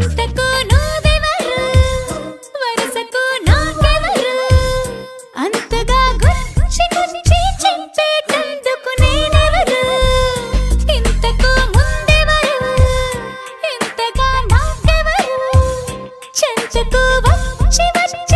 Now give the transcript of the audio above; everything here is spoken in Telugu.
ఇంతకు నువ్వెవరు వరసకు నాకెవరు అంతగా గుచ్చి గుచ్చి చెప్పేటందుకు నేనెవరు ఇంతకు ముందెవరు ఇంతగా నాకెవరు చెంచకు వచ్చి వచ్చి